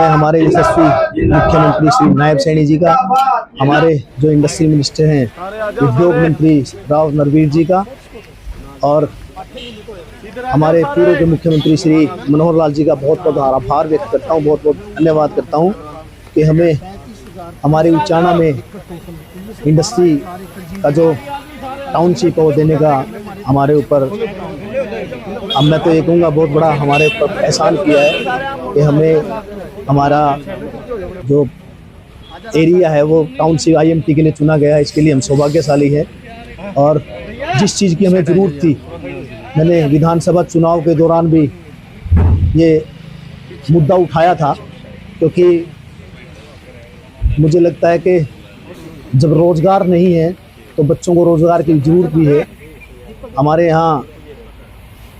मैं हमारे यशस्वी मुख्यमंत्री श्री नायब सैनी जी का, हमारे जो इंडस्ट्री मिनिस्टर हैं उद्योग मंत्री राव नरवीर जी का, और हमारे पूर्व के मुख्यमंत्री श्री मनोहर लाल जी का बहुत बहुत आभार व्यक्त करता हूँ, बहुत बहुत धन्यवाद करता हूँ कि हमें हमारे उचाना में इंडस्ट्री का जो टाउनशिप है वो देने का हमारे ऊपर, अब मैं तो ये कहूँगा बहुत बड़ा हमारे ऊपर एहसान किया है कि हमें हमारा जो एरिया है वो टाउनशिप IMT के लिए चुना गया है। इसके लिए हम सौभाग्यशाली हैं। और जिस चीज़ की हमें ज़रूरत थी, मैंने विधानसभा चुनाव के दौरान भी ये मुद्दा उठाया था, क्योंकि मुझे लगता है कि जब रोज़गार नहीं है तो बच्चों को रोज़गार की ज़रूरत भी है। हमारे यहाँ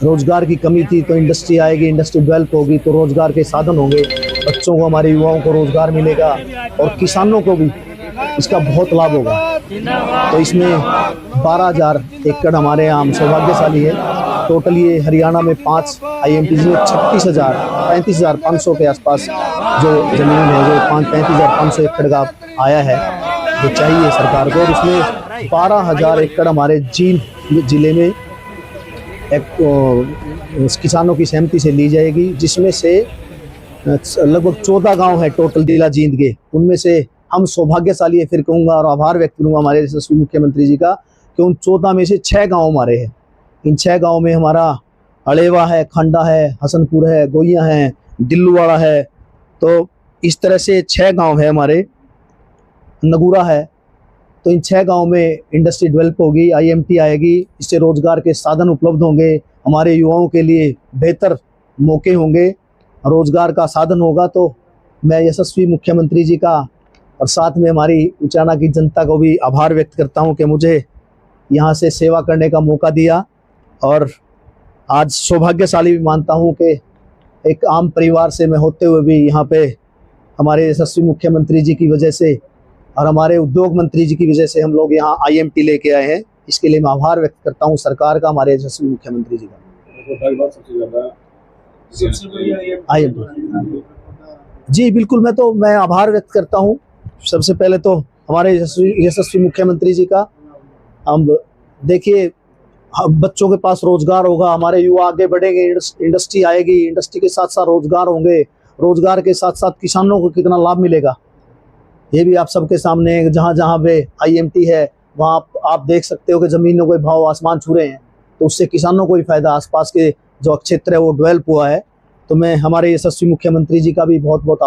रोज़गार की कमी थी, तो इंडस्ट्री आएगी, इंडस्ट्री डेवलप होगी तो रोज़गार के साधन होंगे, बच्चों को, हमारे युवाओं को रोज़गार मिलेगा और किसानों को भी इसका बहुत लाभ होगा। तो इसमें 12,000 एकड़ हमारे यहाँ, हम सौभाग्यशाली है। टोटल ये हरियाणा में 5 IMT में 35,500 के आसपास जो ज़मीन है, जो 35,500 एकड़ का आया है, जो चाहिए सरकार को। और इसमें 12,000 एकड़ हमारे जींद जिले में एक किसानों की सहमति से ली जाएगी, जिसमें से लगभग 14 गांव है टोटल जिला जींद के। उनमें से हम सौभाग्यशाली है, फिर कहूँगा और आभार व्यक्त करूँगा हमारे यशस्वी मुख्यमंत्री जी का, कि उन 14 में से 6 गाँव हमारे हैं। इन 6 गाँव में हमारा अड़ेवा है, खंडा है, हसनपुर है, गोइयाँ हैं, दिल्लूवाड़ा है। तो इस तरह से 6 गाँव है हमारे, नगूरा है। तो इन 6 गाँव में इंडस्ट्री डेवलप होगी, IMT आएगी, इससे रोज़गार के साधन उपलब्ध होंगे, हमारे युवाओं के लिए बेहतर मौके होंगे, रोज़गार का साधन होगा। तो मैं यशस्वी मुख्यमंत्री जी का और साथ में हमारी उचाना की जनता को भी आभार व्यक्त करता हूं कि मुझे यहाँ से सेवा करने का मौका दिया। और आज सौभाग्यशाली भी मानता हूं कि एक आम परिवार से मैं होते हुए भी यहाँ पे हमारे यशस्वी मुख्यमंत्री जी की वजह से और हमारे उद्योग मंत्री जी की वजह से हम लोग यहाँ IMT लेके आए हैं। इसके लिए मैं आभार व्यक्त करता हूँ सरकार का, हमारे यशस्वी मुख्यमंत्री जी का। IMT जी बिल्कुल, मैं आभार व्यक्त करता हूँ सबसे पहले तो हमारे यशस्वी मुख्यमंत्री जी का। हम देखिए, बच्चों के पास रोजगार होगा, हमारे युवा आगे बढ़ेंगे, इंडस्ट्री आएगी, इंडस्ट्री के साथ साथ रोजगार होंगे, रोजगार के साथ साथ किसानों को कितना लाभ मिलेगा ये भी आप सबके सामने है। जहाँ जहाँ पे IMT है वहाँ आप देख सकते हो कि ज़मीनों के भाव आसमान छू रहे हैं, तो उससे किसानों को भी फायदा, आसपास के जो क्षेत्र है वो डेवलप हुआ है। तो मैं हमारे यशस्वी मुख्यमंत्री जी का भी बहुत बहुत